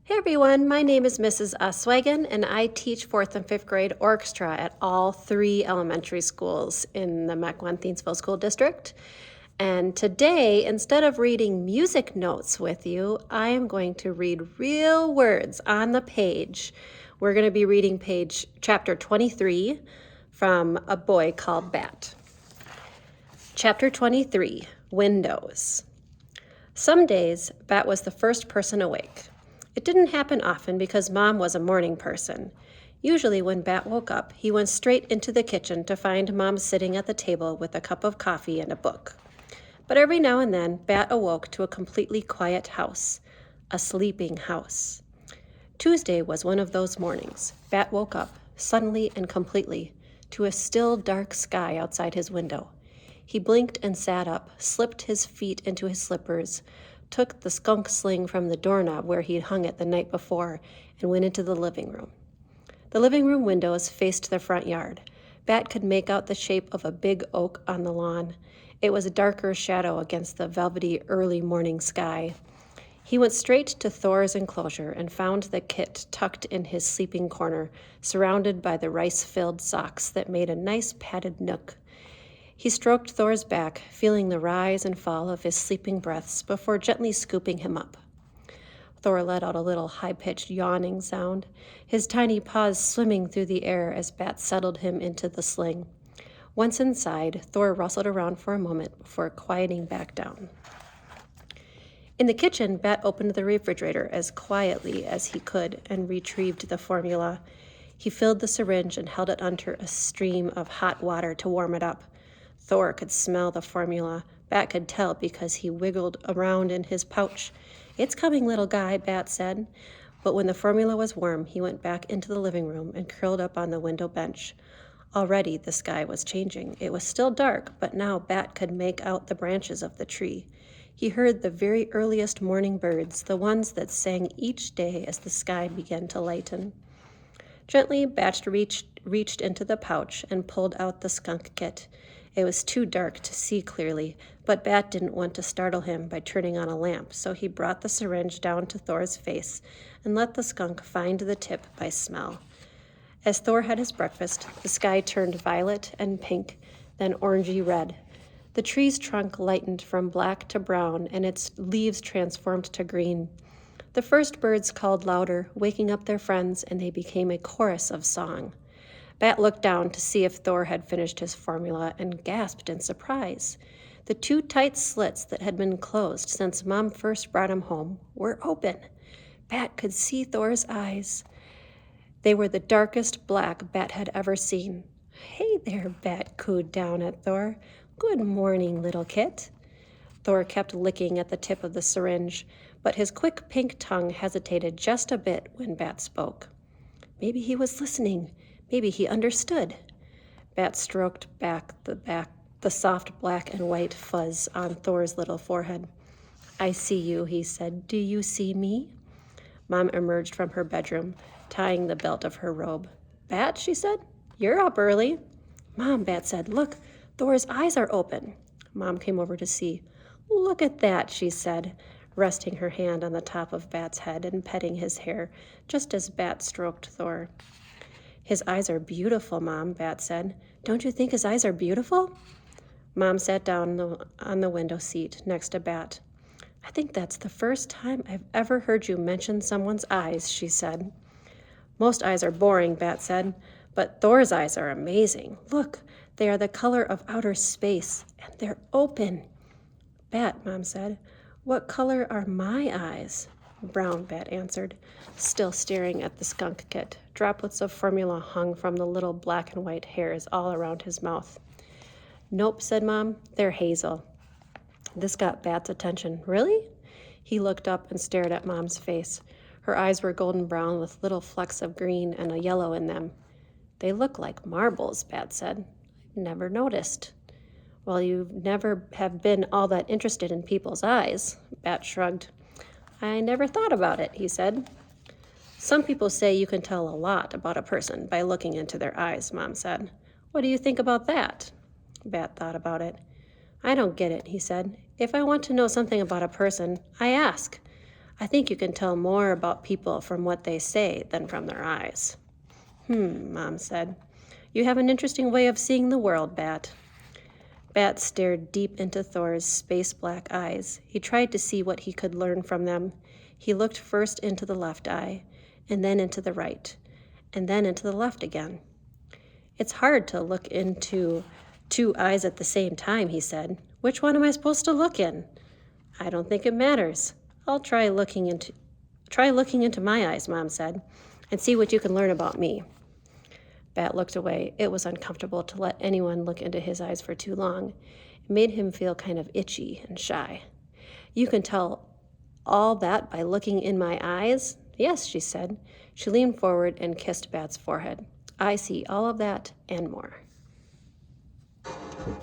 Hey everyone, my name is Mrs. Oswagon and I teach 4th and 5th grade orchestra at all 3 elementary schools in the Mequon-Thiensville School District. And today, instead of reading music notes with you, I am going to read real words on the page. We're going to be reading chapter 23 from A Boy Called Bat. Chapter 23, Windows. Some days, Bat was the first person awake. It didn't happen often because Mom was a morning person. Usually when Bat woke up, he went straight into the kitchen to find Mom sitting at the table with a cup of coffee and a book. But every now and then, Bat awoke to a completely quiet house, a sleeping house. Tuesday was one of those mornings. Bat woke up, suddenly and completely, to a still dark sky outside his window. He blinked and sat up, slipped his feet into his slippers, took the skunk sling from the doorknob where he'd hung it the night before, and went into the living room. The living room windows faced the front yard. Bat could make out the shape of a big oak on the lawn. It was a darker shadow against the velvety early morning sky. He went straight to Thor's enclosure and found the kit tucked in his sleeping corner, surrounded by the rice-filled socks that made a nice padded nook. He stroked Thor's back, feeling the rise and fall of his sleeping breaths before gently scooping him up. Thor let out a little high-pitched yawning sound, his tiny paws swimming through the air as Bat settled him into the sling. Once inside, Thor rustled around for a moment before quieting back down. In the kitchen, Bat opened the refrigerator as quietly as he could and retrieved the formula. He filled the syringe and held it under a stream of hot water to warm it up. Thor could smell the formula. Bat could tell because he wiggled around in his pouch. "It's coming, little guy," Bat said. But when the formula was warm, he went back into the living room and curled up on the window bench. Already the sky was changing. It was still dark, but now Bat could make out the branches of the tree. He heard the very earliest morning birds, the ones that sang each day as the sky began to lighten. Gently, Bat reached into the pouch and pulled out the skunk kit. It was too dark to see clearly, but Bat didn't want to startle him by turning on a lamp, so he brought the syringe down to Thor's face and let the skunk find the tip by smell. As Thor had his breakfast, the sky turned violet and pink, then orangey red. The tree's trunk lightened from black to brown, and its leaves transformed to green. The first birds called louder, waking up their friends, and they became a chorus of song. Bat looked down to see if Thor had finished his formula and gasped in surprise. The 2 tight slits that had been closed since Mom first brought him home were open. Bat could see Thor's eyes. They were the darkest black Bat had ever seen. "Hey there," Bat cooed down at Thor. "Good morning, little kit." Thor kept licking at the tip of the syringe, but his quick pink tongue hesitated just a bit when Bat spoke. Maybe he was listening. Maybe he understood. Bat stroked back the soft black and white fuzz on Thor's little forehead. "I see you," he said. "Do you see me?" Mom emerged from her bedroom, tying the belt of her robe. "Bat," she said, "you're up early." "Mom," Bat said, "look, Thor's eyes are open." Mom came over to see. "Look at that," she said, resting her hand on the top of Bat's head and petting his hair, just as Bat stroked Thor. "His eyes are beautiful, Mom," Bat said. "Don't you think his eyes are beautiful?" Mom sat down on the window seat next to Bat. "I think that's the first time I've ever heard you mention someone's eyes," she said. "Most eyes are boring," Bat said, "but Thor's eyes are amazing. Look, they are the color of outer space, and they're open." "Bat," Mom said, "what color are my eyes?" "Brown," Bat answered, still staring at the skunk kit. Droplets of formula hung from the little black and white hairs all around his mouth. "Nope," said Mom, "they're hazel." This got Bat's attention. "Really?" He looked up and stared at Mom's face. Her eyes were golden brown with little flecks of green and a yellow in them. "They look like marbles," Bat said. "I've never noticed." "Well, you never have been all that interested in people's eyes." Bat shrugged. "I never thought about it," he said. "Some people say you can tell a lot about a person by looking into their eyes," Mom said. "What do you think about that?" Bat thought about it. "I don't get it," he said. "If I want to know something about a person, I ask. I think you can tell more about people from what they say than from their eyes. Mom said. You have an interesting way of seeing the world, Bat. Bat stared deep into Thor's space-black eyes. He tried to see what he could learn from them. He looked first into the left eye, and then into the right, and then into the left again. It's hard to look into two eyes at the same time, he said. Which one am I supposed to look in? I don't think it matters. I'll try looking into my eyes, Mom said, and see what you can learn about me. Bat looked away. It was uncomfortable to let anyone look into his eyes for too long. It made him feel kind of itchy and shy. You can tell all that by looking in my eyes? Yes, she said. She leaned forward and kissed Bat's forehead. I see all of that and more.